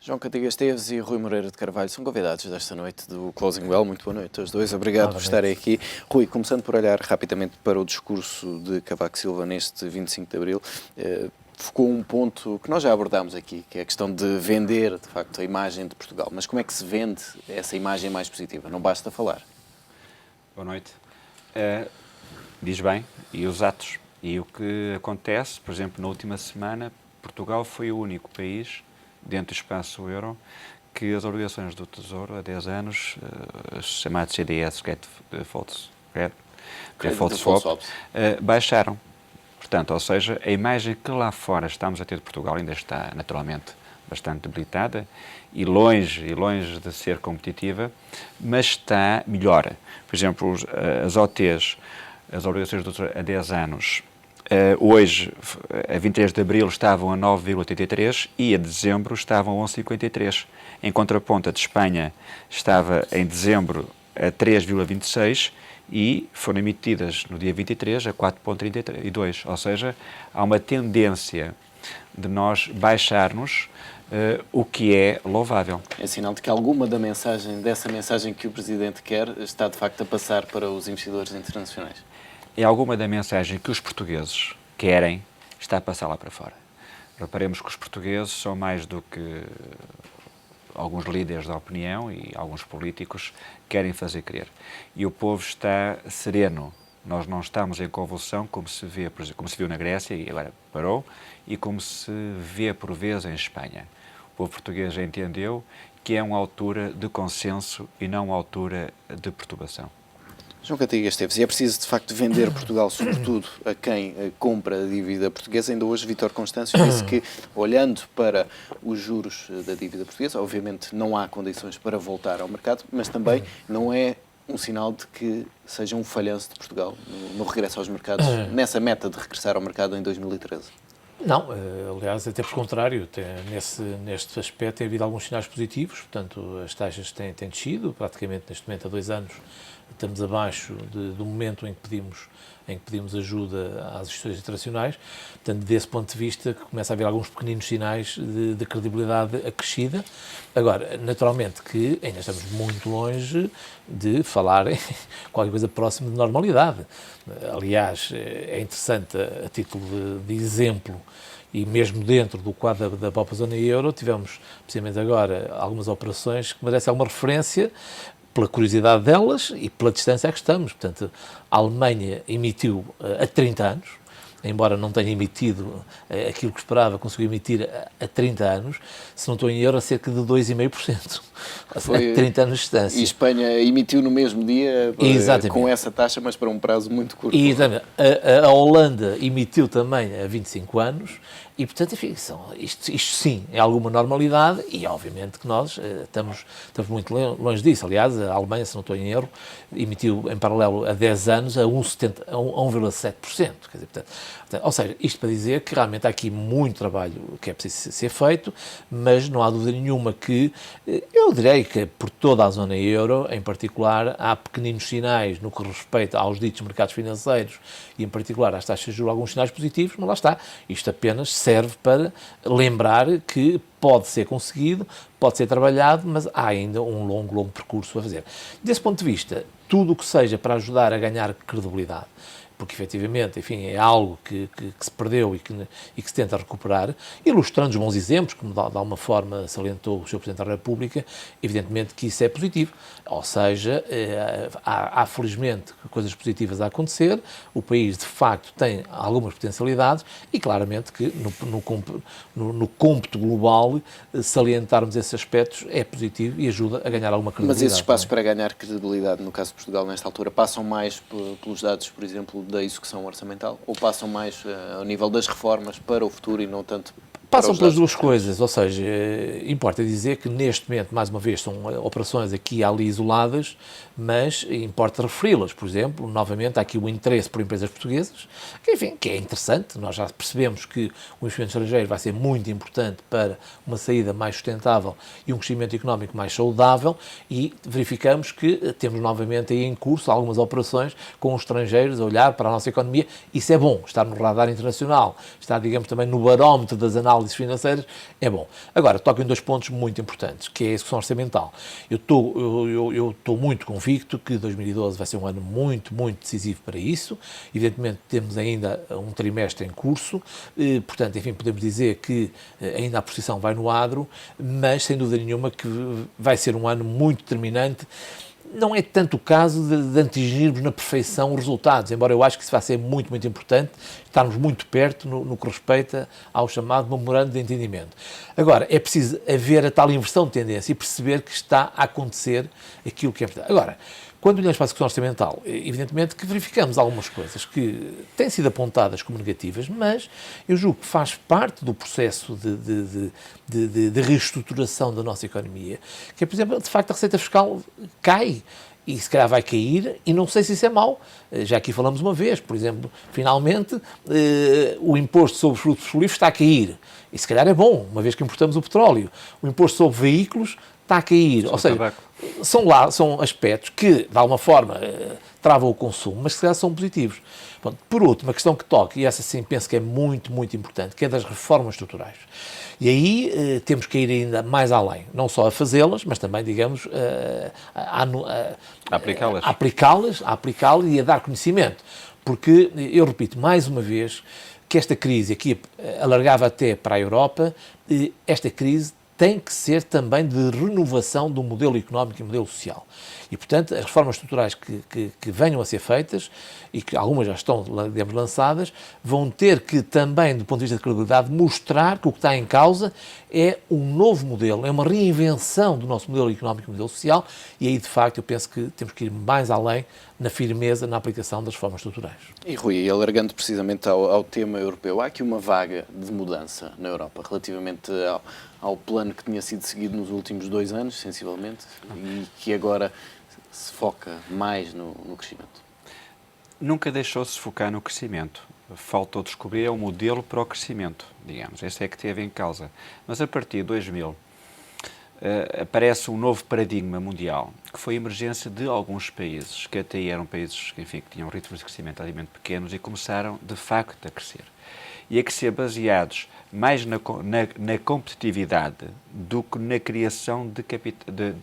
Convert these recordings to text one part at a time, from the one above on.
João Cantiga Esteves e Rui Moreira de Carvalho são convidados desta noite do Closing Well. Muito boa noite aos dois. Obrigado por estarem aqui. Rui, começando por olhar rapidamente para o discurso de Cavaco Silva neste 25 de Abril, focou um ponto que nós já abordámos aqui, que é a questão de vender, de facto, a imagem de Portugal. Mas como é que se vende essa imagem mais positiva? Não basta falar. Boa noite. Diz bem, e os atos. E o que acontece, por exemplo, na última semana, Portugal foi o único país dentro do espaço euro que as obrigações do Tesouro há 10 anos, chamados CDS, Default Swaps, baixaram. Portanto, ou seja, a imagem que lá fora estamos a ter de Portugal ainda está naturalmente bastante debilitada e longe de ser competitiva, mas melhora. Por exemplo, as OTs, as obrigações do Tesouro há 10 anos, hoje, a 23 de Abril, estavam a 9,83 e a dezembro estavam a 11,53. Em contraponto, a de Espanha estava em dezembro a 3,26 e foram emitidas no dia 23 a 4,32. Ou seja, há uma tendência de nós baixarmos, o que é louvável. É sinal de que alguma dessa mensagem que o Presidente quer está de facto a passar para os investidores internacionais. É alguma da mensagem que os portugueses querem está a passar lá para fora. Reparemos que os portugueses são mais do que alguns líderes da opinião e alguns políticos querem fazer crer. E o povo está sereno. Nós não estamos em convulsão, como se viu na Grécia, e agora parou, e como se vê por vezes em Espanha. O povo português já entendeu que é uma altura de consenso e não uma altura de perturbação. João Cantiga Esteves, e é preciso de facto vender Portugal, sobretudo a quem compra a dívida portuguesa. Ainda hoje Vítor Constâncio disse que, olhando para os juros da dívida portuguesa, obviamente não há condições para voltar ao mercado, mas também não é um sinal de que seja um falhanço de Portugal no regresso aos mercados, nessa meta de regressar ao mercado em 2013. Não, aliás, até por contrário, neste aspecto tem havido alguns sinais positivos, portanto as taxas têm descido, praticamente neste momento há 2 anos estamos abaixo do momento em que pedimos ajuda às instituições internacionais, portanto desse ponto de vista começa a haver alguns pequeninos sinais de credibilidade acrescida. Agora, naturalmente que ainda estamos muito longe de falar em qualquer coisa próxima de normalidade. Aliás, é interessante, a título de exemplo, e mesmo dentro do quadro da própria zona euro, tivemos, precisamente agora, algumas operações que merecem alguma referência, pela curiosidade delas e pela distância a que estamos. Portanto, a Alemanha emitiu a 30 anos, embora não tenha emitido aquilo que esperava, conseguiu emitir a 30 anos, se não estou em euro, cerca de 2,5%. Foi 30 anos de distância. E Espanha emitiu no mesmo dia, com essa taxa, mas para um prazo muito curto. Exatamente. A Holanda emitiu também a 25 anos, e, portanto, enfim, isto sim é alguma normalidade e, obviamente, que nós estamos muito longe disso. Aliás, a Alemanha, se não estou em erro, emitiu em paralelo a 10 anos a 1,7%. Quer dizer, portanto, ou seja, isto para dizer que realmente há aqui muito trabalho que é preciso ser feito, mas não há dúvida nenhuma que, eu direi que por toda a zona euro, em particular, há pequeninos sinais no que respeita aos ditos mercados financeiros e, em particular, às taxas de juros, alguns sinais positivos, mas lá está. Isto apenas serve para lembrar que pode ser conseguido, pode ser trabalhado, mas há ainda um longo percurso a fazer. Desse ponto de vista, tudo o que seja para ajudar a ganhar credibilidade, porque efetivamente, enfim, é algo que se perdeu e que se tenta recuperar, ilustrando os bons exemplos, como de alguma forma salientou o Sr. Presidente da República, evidentemente que isso é positivo. Ou seja, há felizmente coisas positivas a acontecer, o país de facto tem algumas potencialidades e claramente que no cômputo global salientarmos esses aspectos é positivo e ajuda a ganhar alguma credibilidade. Mas esses passos para ganhar credibilidade, no caso de Portugal, nesta altura, passam mais pelos dados, por exemplo, da execução orçamental, ou passam mais ao nível das reformas para o futuro e não tanto Passam pelas duas coisas, ou seja, importa dizer que neste momento, mais uma vez, são operações aqui e ali isoladas, mas importa referi-las. Por exemplo, novamente, há aqui o interesse por empresas portuguesas, que, enfim, que é interessante. Nós já percebemos que o investimento estrangeiro vai ser muito importante para uma saída mais sustentável e um crescimento económico mais saudável, e verificamos que temos novamente aí em curso algumas operações com os estrangeiros a olhar para a nossa economia. Isso é bom, estar no radar internacional, estar, digamos, também no barómetro das análises análises financeiras, é bom. Agora, toco em dois pontos muito importantes, que é a execução orçamental. Eu estou muito convicto que 2012 vai ser um ano muito, muito decisivo para isso. Evidentemente, temos ainda um trimestre em curso, portanto, enfim, podemos dizer que ainda a posição vai no adro, mas, sem dúvida nenhuma, que vai ser um ano muito determinante. Não é tanto o caso de atingirmos na perfeição os resultados, embora eu acho que isso vai ser muito, muito importante, estarmos muito perto no que respeita ao chamado memorando de entendimento. Agora, é preciso haver a tal inversão de tendência e perceber que está a acontecer aquilo que é verdade. Agora, quando olhamos para a execução orçamental, evidentemente que verificamos algumas coisas que têm sido apontadas como negativas, mas eu julgo que faz parte do processo de reestruturação da nossa economia, que é, por exemplo, de facto a receita fiscal cai, e se calhar vai cair, e não sei se isso é mau. Já aqui falamos uma vez, por exemplo, finalmente o imposto sobre os frutos livres está a cair, e se calhar é bom, uma vez que importamos o petróleo. O imposto sobre veículos está a cair, ou seja, são aspectos que, de alguma forma, travam o consumo, mas que se calhar são positivos. Pronto, por último, a questão que toca, e essa sim penso que é muito, muito importante, que é das reformas estruturais. E aí temos que ir ainda mais além, não só a fazê-las, mas também, digamos, a aplicá-las e a dar conhecimento. Porque, eu repito mais uma vez, que esta crise, aqui alargava até para a Europa, esta crise tem que ser também de renovação do modelo económico e modelo social. E, portanto, as reformas estruturais que venham a ser feitas, e que algumas já estão, digamos, lançadas, vão ter que também, do ponto de vista de credibilidade, mostrar que o que está em causa é um novo modelo, é uma reinvenção do nosso modelo económico e modelo social, e aí, de facto, eu penso que temos que ir mais além na firmeza na aplicação das reformas estruturais. E, Rui, alargando precisamente ao tema europeu, há aqui uma vaga de mudança na Europa relativamente ao plano que tinha sido seguido nos últimos 2 anos, sensivelmente, e que agora se foca mais no crescimento. Nunca deixou-se de focar no crescimento. Faltou descobrir um modelo para o crescimento, digamos. Esse é que teve em causa. Mas a partir de 2000 aparece um novo paradigma mundial, que foi a emergência de alguns países, que até eram países, enfim, que tinham ritmos de crescimento relativamente pequenos e começaram, de facto, a crescer. E a crescer baseados mais na competitividade do que na criação de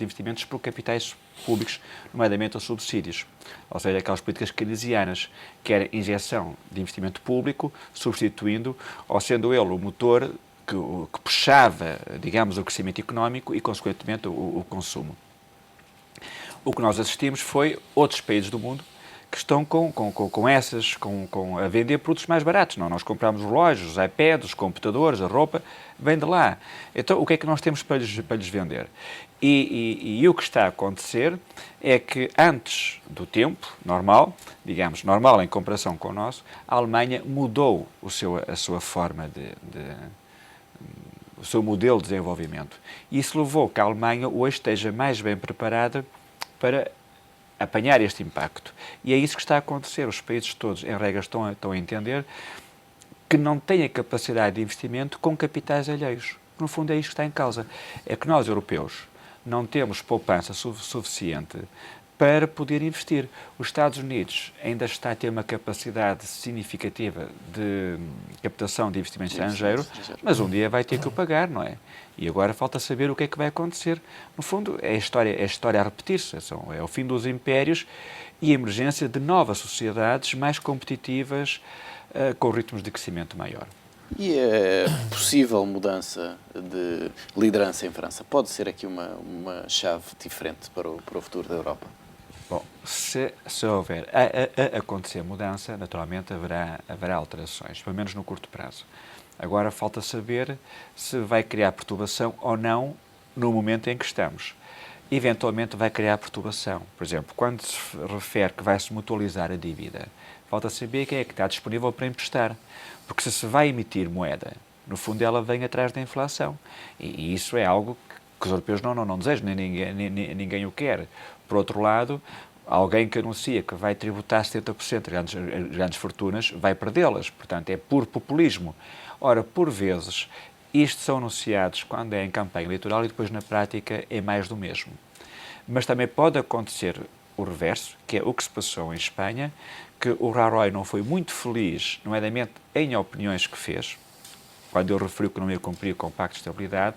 investimentos por capitais públicos, nomeadamente os subsídios. Ou seja, aquelas políticas keynesianas, que era injeção de investimento público, substituindo, ou sendo ele o motor que puxava, digamos, o crescimento económico e, consequentemente, o consumo. O que nós assistimos foi outros países do mundo que estão a vender produtos mais baratos. Não, nós compramos relógios, os iPads, os computadores, a roupa, vem de lá. Então, o que é que nós temos para lhes vender? E o que está a acontecer é que, antes do tempo normal, digamos, normal em comparação com o nosso, a Alemanha mudou a sua forma o seu modelo de desenvolvimento. E isso levou que a Alemanha hoje esteja mais bem preparada para apanhar este impacto. E é isso que está a acontecer. Os países todos, em regra, estão a entender que não têm a capacidade de investimento com capitais alheios. No fundo, é isto que está em causa. É que nós, europeus, não temos poupança suficiente para poder investir. Os Estados Unidos ainda está a ter uma capacidade significativa de captação de investimento estrangeiro, mas um dia vai ter que o pagar, não é? E agora falta saber o que é que vai acontecer. No fundo, é a história a repetir-se. É o fim dos impérios e a emergência de novas sociedades mais competitivas, com ritmos de crescimento maior. E a possível mudança de liderança em França pode ser aqui uma chave diferente para o futuro da Europa? Bom, se houver a acontecer mudança, naturalmente haverá alterações, pelo menos no curto prazo. Agora falta saber se vai criar perturbação ou não no momento em que estamos. Eventualmente vai criar perturbação. Por exemplo, quando se refere que vai-se mutualizar a dívida, falta saber quem é que está disponível para emprestar. Porque se vai emitir moeda, no fundo ela vem atrás da inflação. E isso é algo que os europeus não desejam, nem ninguém o quer. Por outro lado, alguém que anuncia que vai tributar 70% grandes fortunas, vai perdê-las. Portanto, é puro populismo. Ora, por vezes, isto são anunciados quando é em campanha eleitoral e depois, na prática, é mais do mesmo. Mas também pode acontecer o reverso, que é o que se passou em Espanha, que o Rajoy não foi muito feliz, nomeadamente em opiniões que fez, quando ele referiu que não ia cumprir com o Pacto de Estabilidade,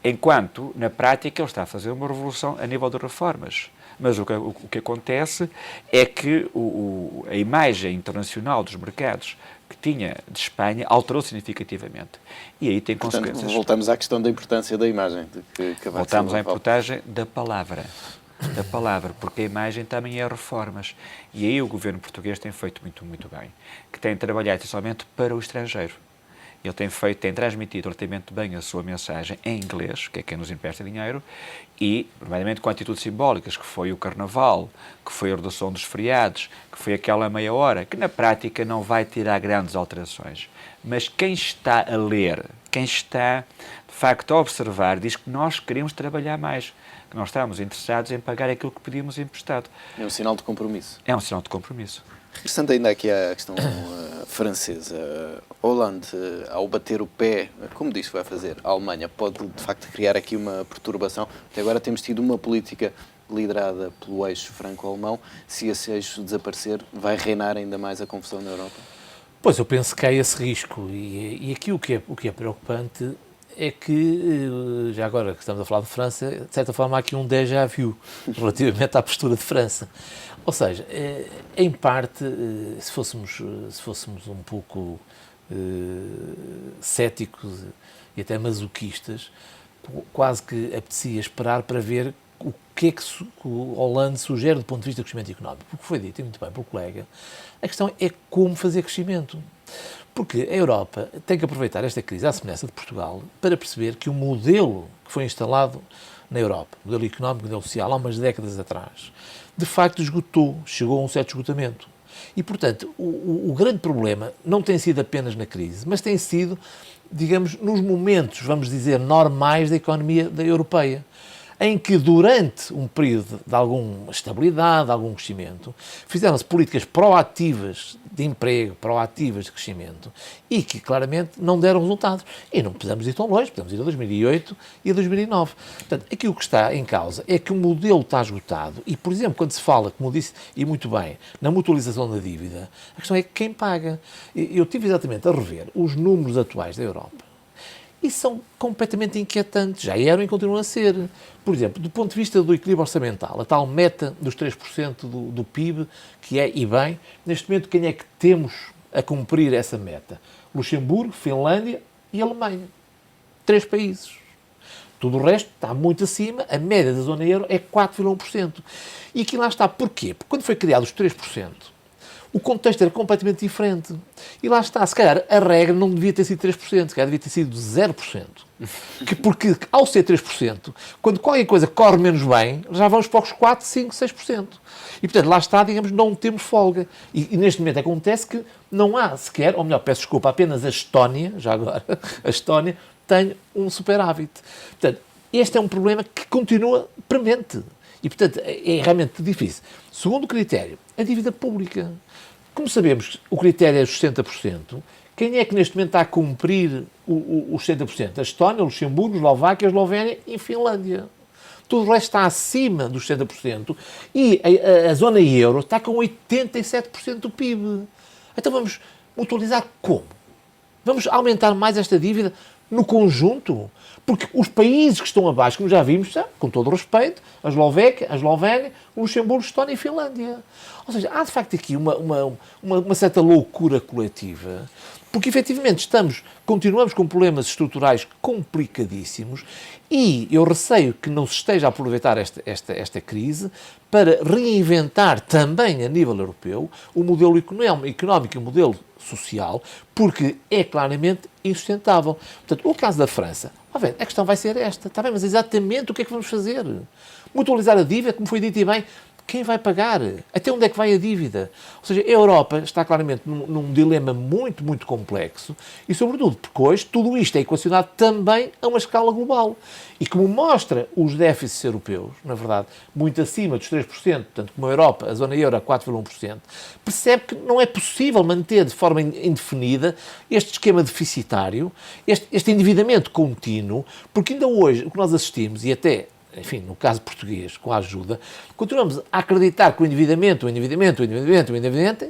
enquanto, na prática, ele está a fazer uma revolução a nível de reformas. Mas o que acontece é que a imagem internacional dos mercados que tinha de Espanha alterou significativamente. E aí tem consequências. Portanto, voltamos à questão da importância da imagem. Voltamos à importância da palavra, porque a imagem também é reformas. E aí o governo português tem feito muito, muito bem, que tem trabalhado essencialmente para o estrangeiro. Ele tem transmitido relativamente bem a sua mensagem em inglês, que é quem nos empresta dinheiro, e, primeiramente, com atitudes simbólicas, que foi o Carnaval, que foi a redução dos feriados, que foi aquela meia hora, que na prática não vai tirar grandes alterações. Mas quem está a ler, quem está, de facto, a observar, diz que nós queremos trabalhar mais, que nós estamos interessados em pagar aquilo que pedimos emprestado. É um sinal de compromisso. É um sinal de compromisso. Regressando ainda aqui à questão francesa, Hollande, ao bater o pé, como disse que vai fazer, a Alemanha pode de facto criar aqui uma perturbação. Até agora temos tido uma política liderada pelo eixo franco-alemão. Se esse eixo desaparecer, vai reinar ainda mais a confusão na Europa? Pois, eu penso que há esse risco. E aqui o que é preocupante é que, já agora que estamos a falar de França, de certa forma há aqui um déjà vu relativamente à postura de França. Ou seja, em parte, se fôssemos um pouco céticos e até masoquistas, quase que apetecia esperar para ver o que é que o Hollande sugere do ponto de vista do crescimento económico. Porque foi dito, e muito bem pelo colega, a questão é como fazer crescimento. Porque a Europa tem que aproveitar esta crise, à semelhança de Portugal, para perceber que o modelo que foi instalado na Europa, o modelo económico, o modelo social, há umas décadas atrás, de facto esgotou, chegou a um certo esgotamento. E, portanto, o grande problema não tem sido apenas na crise, mas tem sido, digamos, nos momentos, vamos dizer, normais da economia da europeia, em que durante um período de alguma estabilidade, de algum crescimento, fizeram-se políticas proativas de emprego, proativas de crescimento, e que claramente não deram resultados. E não precisamos ir tão longe, podemos ir a 2008 e a 2009. Portanto, aquilo que está em causa é que o modelo está esgotado e, por exemplo, quando se fala, como disse, e muito bem, na mutualização da dívida, a questão é quem paga. Eu tive exatamente a rever os números atuais da Europa. E são completamente inquietantes, já eram e continuam a ser. Por exemplo, do ponto de vista do equilíbrio orçamental, a tal meta dos 3% do PIB, que é, e bem, neste momento quem é que temos a cumprir essa meta? Luxemburgo, Finlândia e Alemanha. 3 países. Tudo o resto está muito acima, a média da zona euro é 4,1%. E aqui lá está. Porquê? Porque quando foi criado os 3%, o contexto era completamente diferente. E lá está, se calhar a regra não devia ter sido 3%, se calhar devia ter sido 0%. Porque ao ser 3%, quando qualquer coisa corre menos bem, já vamos para os 4, 5, 6%. E portanto, lá está, digamos, não temos folga. E neste momento acontece que não há sequer, ou melhor, peço desculpa, apenas a Estónia, já agora, a Estónia tem um superávit. Portanto, este é um problema que continua premente. E portanto, é realmente difícil. Segundo critério, a dívida pública. Como sabemos, o critério é os 60%. Quem é que neste momento está a cumprir os 60%? A Estónia, o Luxemburgo, a Eslováquia, a Eslovénia e a Finlândia. Tudo o resto está acima dos 60% e a zona euro está com 87% do PIB. Então vamos mutualizar como? Vamos aumentar mais esta dívida no conjunto? Porque os países que estão abaixo, como já vimos, são, com todo o respeito, a Eslovénia, o Luxemburgo, a Estónia e a Finlândia. Ou seja, há de facto aqui uma certa loucura coletiva, porque efetivamente continuamos com problemas estruturais complicadíssimos e eu receio que não se esteja a aproveitar esta crise para reinventar também a nível europeu o modelo económico e o modelo social, porque é claramente insustentável. Portanto, o caso da França, a questão vai ser esta, está bem, mas exatamente o que é que vamos fazer? Mutualizar a dívida, como foi dito e bem, quem vai pagar? Até onde é que vai a dívida? Ou seja, a Europa está claramente num dilema muito, muito complexo e, sobretudo, porque hoje tudo isto é equacionado também a uma escala global. E como mostra os déficits europeus, na verdade, muito acima dos 3%, tanto como a Europa, a zona euro a 4,1%, percebe que não é possível manter de forma indefinida este esquema deficitário, este endividamento contínuo, porque ainda hoje o que nós assistimos, e até enfim, no caso português, com a ajuda, continuamos a acreditar que o endividamento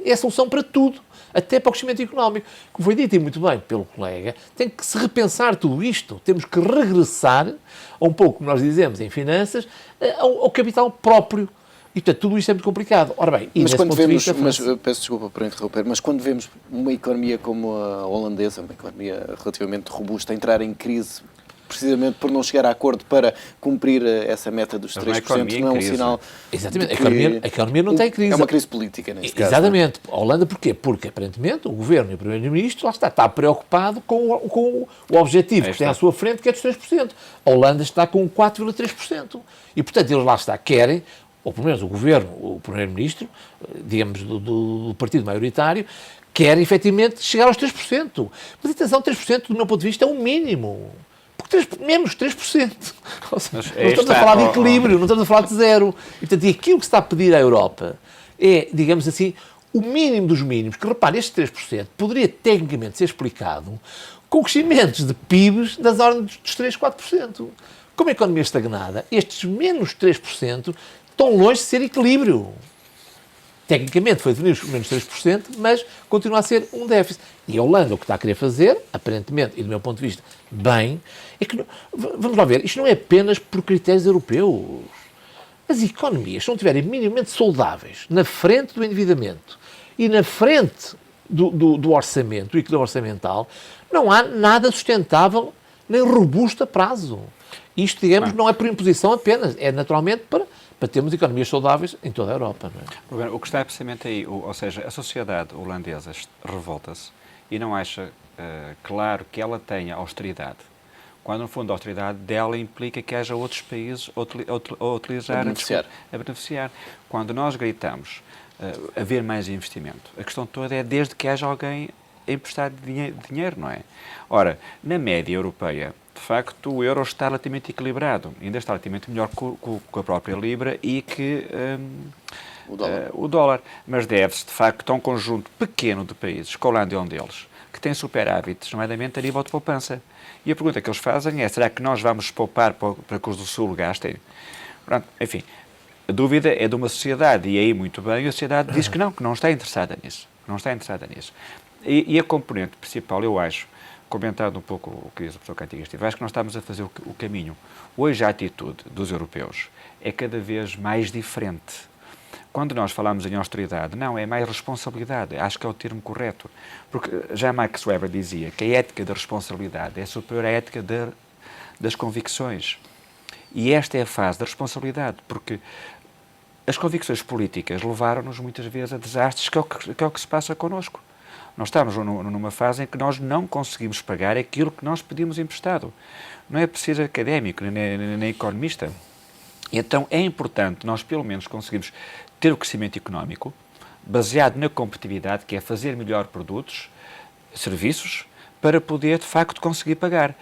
é a solução para tudo, até para o crescimento económico. Como foi dito e muito bem pelo colega, tem que se repensar tudo isto. Temos que regressar a um pouco, como nós dizemos em finanças, ao capital próprio. E, portanto, tudo isto é muito complicado. Ora bem, mas quando vemos, peço desculpa por interromper, mas quando vemos uma economia como a holandesa, uma economia relativamente robusta, entrar em crise, precisamente por não chegar a acordo para cumprir essa meta dos 3%, não é um sinal... Exatamente, a economia não tem crise. É uma crise política, neste caso. Exatamente. A Holanda, porquê? Porque, aparentemente, o Governo e o Primeiro-Ministro lá está preocupado com o objetivo que tem à sua frente, que é dos 3%. A Holanda está com 4,3%. E, portanto, eles lá querem, ou pelo menos o Governo, o Primeiro-Ministro, digamos, do partido maioritário, quer, efetivamente, chegar aos 3%. Mas, atenção, 3%, do meu ponto de vista, é o mínimo. Menos 3%. Ou seja, não estamos a falar de equilíbrio, não estamos a falar de zero. E, portanto, aquilo que se está a pedir à Europa é, digamos assim, o mínimo dos mínimos, que, repare, este 3% poderia, tecnicamente, ser explicado com crescimentos de PIBs das ordens dos 3, 4%. Como a economia estagnada, estes menos 3% estão longe de ser equilíbrio. Tecnicamente foi definido menos 3%, mas continua a ser um déficit. E a Holanda o que está a querer fazer, aparentemente, e do meu ponto de vista, bem, é que, vamos lá ver, isto não é apenas por critérios europeus. As economias, se não estiverem minimamente saudáveis na frente do endividamento e na frente do orçamento, do equilíbrio orçamental, não há nada sustentável nem robusto a prazo. Isto, digamos, não é por imposição apenas, é naturalmente para termos economias saudáveis em toda a Europa. Não é? O que está precisamente aí, ou seja, a sociedade holandesa revolta-se e não acha claro que ela tenha austeridade, quando no fundo a austeridade dela implica que haja outros países a utilizar, a beneficiar. Quando nós gritamos haver mais investimento, a questão toda é desde que haja alguém a emprestar dinheiro, não é? Ora, na média europeia, de facto, o euro está relativamente equilibrado, ainda está relativamente melhor com a própria Libra e que o dólar. Mas deve-se, de facto, a um conjunto pequeno de países, que a Holanda é um deles, que tem superávites, nomeadamente a nível de poupança. E a pergunta que eles fazem é, será que nós vamos poupar para que os do Sul gastem? Pronto, enfim, a dúvida é de uma sociedade, e aí muito bem, a sociedade diz que não está interessada nisso. Não está interessada nisso. E a componente principal, eu acho, comentando um pouco o que diz o professor Cantigas, acho que nós estamos a fazer o caminho. Hoje a atitude dos europeus é cada vez mais diferente. Quando nós falamos em austeridade, não, é mais responsabilidade, acho que é o termo correto. Porque já Max Weber dizia que a ética da responsabilidade é superior à ética das convicções. E esta é a fase da responsabilidade, porque as convicções políticas levaram-nos muitas vezes a desastres, que é o que se passa connosco. Nós estamos numa fase em que nós não conseguimos pagar aquilo que nós pedimos emprestado. Não é preciso académico, nem economista. Então é importante nós, pelo menos, conseguirmos ter o crescimento económico baseado na competitividade, que é fazer melhor produtos, serviços, para poder, de facto, conseguir pagar.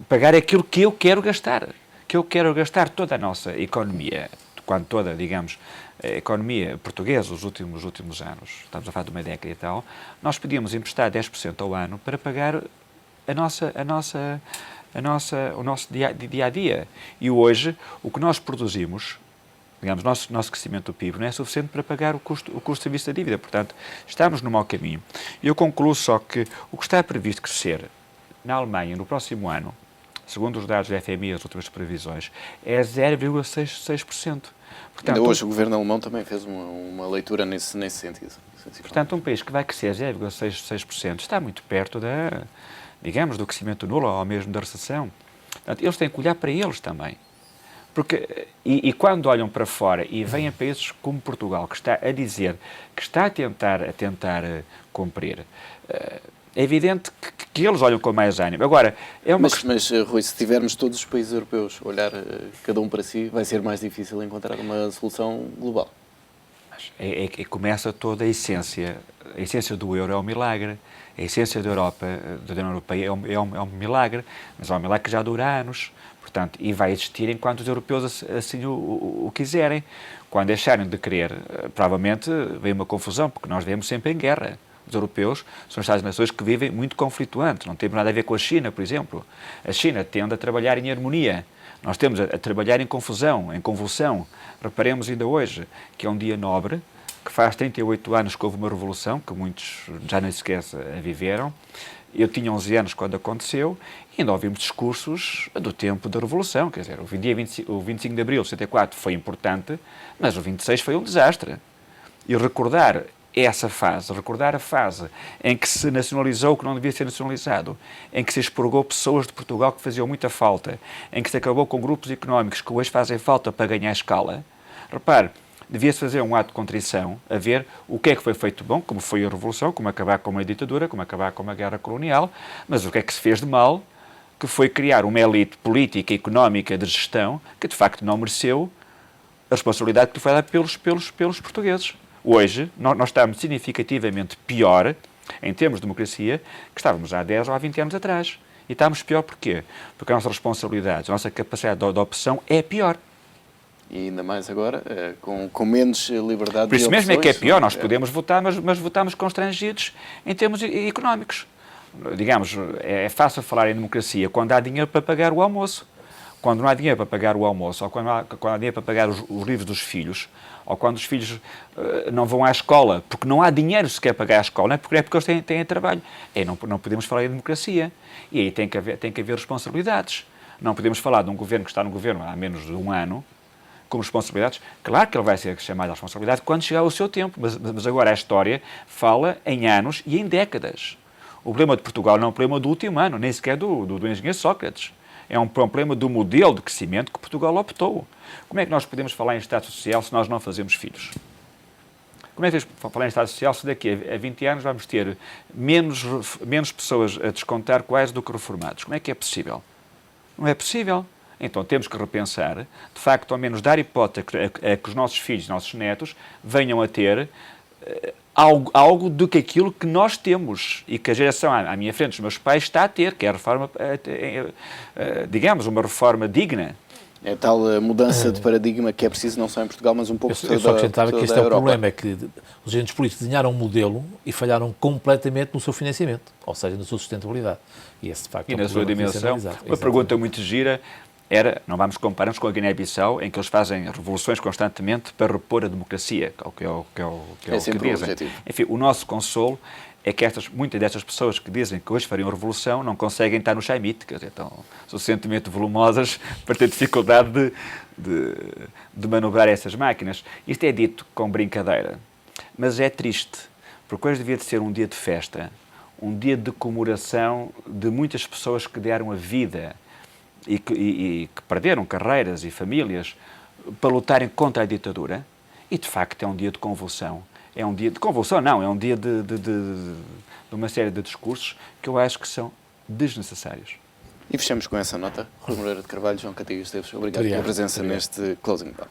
Pagar aquilo que eu quero gastar. Que eu quero gastar toda a nossa economia, quando toda, digamos, a economia portuguesa, os últimos anos, estamos a falar de uma década e tal, nós podíamos emprestar 10% ao ano para pagar o nosso dia-a-dia. E hoje, o que nós produzimos, digamos, nosso crescimento do PIB não é suficiente para pagar o custo de serviço da dívida. Portanto, estamos no mau caminho. E eu concluo só que o que está previsto crescer na Alemanha no próximo ano, segundo os dados da FMI e as últimas previsões, é 0,6%. Portanto, ainda hoje o governo alemão também fez uma leitura nesse sentido. Portanto, um país que vai crescer 0,6% está muito perto do crescimento nulo ou mesmo da recessão. Portanto, eles têm que olhar para eles também. Porque, e quando olham para fora e vêm a países como Portugal, que está a dizer que está a tentar cumprir, é evidente que eles olham com mais ânimo. Agora, Mas, Rui, se tivermos todos os países europeus a olhar cada um para si, vai ser mais difícil encontrar uma solução global. Começa toda a essência. A essência do euro é um milagre. A essência da Europa, da União Europeia, é um milagre. Mas é um milagre que já dura anos. Portanto, e vai existir enquanto os europeus assim o quiserem. Quando deixarem de querer, provavelmente vem uma confusão, porque nós vivemos sempre em guerra. os europeus, são Estados-nações que vivem muito conflituantes. Não temos nada a ver com a China, por exemplo. A China tende a trabalhar em harmonia. Nós temos a trabalhar em confusão, em convulsão. Reparemos ainda hoje que é um dia nobre, que faz 38 anos que houve uma revolução, que muitos já nem sequer a viveram. Eu tinha 11 anos quando aconteceu e ainda ouvimos discursos do tempo da Revolução. Quer dizer, o 25 de Abril de 64 foi importante, mas o 26 foi um desastre. E recordar essa fase, recordar a fase em que se nacionalizou o que não devia ser nacionalizado, em que se expurgou pessoas de Portugal que faziam muita falta, em que se acabou com grupos económicos que hoje fazem falta para ganhar escala. Repare, devia-se fazer um ato de contrição, a ver o que é que foi feito bom, como foi a Revolução, como acabar com uma ditadura, como acabar com uma guerra colonial, mas o que é que se fez de mal, que foi criar uma elite política, económica, de gestão, que de facto não mereceu a responsabilidade que foi dada pelos portugueses. Hoje, nós estamos significativamente pior, em termos de democracia, que estávamos há 10 ou há 20 anos atrás. E estamos pior porquê? Porque a nossa responsabilidade, a nossa capacidade de opção é pior. E ainda mais agora, com menos liberdade de Por isso mesmo é que é pior. Nós é. podemos votar, mas votamos constrangidos em termos económicos. Digamos, é fácil falar em democracia quando há dinheiro para pagar o almoço. Quando não há dinheiro para pagar o almoço, ou quando há dinheiro para pagar os livros dos filhos, ou quando os filhos não vão à escola, porque não há dinheiro sequer para pagar a escola, não é porque eles têm trabalho. Não podemos falar em democracia. E aí tem que haver responsabilidades. Não podemos falar de um governo que está no governo há menos de um ano, com responsabilidades. Claro que ele vai ser chamado à responsabilidade quando chegar o seu tempo, mas agora a história fala em anos e em décadas. O problema de Portugal não é um problema do último ano, nem sequer do engenheiro Sócrates. É um problema do modelo de crescimento que Portugal optou. Como é que nós podemos falar em Estado Social se nós não fazemos filhos? Como é que podemos falar em Estado Social se daqui a 20 anos vamos ter menos pessoas a descontar quais do que reformados? Como é que é possível? Não é possível. Então temos que repensar, de facto, ao menos dar hipótese a que os nossos filhos, nossos netos, venham a ter algo do que aquilo que nós temos e que a geração à minha frente, os meus pais, está a ter, que é a reforma, digamos, uma reforma digna. É tal mudança de paradigma que é preciso não só em Portugal, mas um pouco Eu só acrescentava que este é o Europa. problema, é que os agentes políticos desenharam um modelo e falharam completamente no seu financiamento, ou seja, na sua sustentabilidade. E esse, de facto, E é um na sua problema que tem que ser dimensão, analisado. uma pergunta muito gira era, não vamos comparar-nos com a Guiné-Bissau, em que eles fazem revoluções constantemente para repor a democracia, que é o que sempre o dizem. objetivo. Enfim, o nosso consolo é que muitas destas pessoas que dizem que hoje fariam revolução não conseguem estar no Chaimite, quer dizer, estão suficientemente volumosas para ter dificuldade de manobrar essas máquinas. Isto é dito com brincadeira, mas é triste, porque hoje devia de ser um dia de festa, um dia de comemoração de muitas pessoas que deram a vida e que perderam carreiras e famílias para lutarem contra a ditadura. E, de facto, é um dia de convulsão. É um dia de convulsão, não, é um dia de uma série de discursos que eu acho que são desnecessários. E fechamos com essa nota. Rui Moreira de Carvalho, João Cantigas Esteves, obrigado pela presença neste Closing Bell.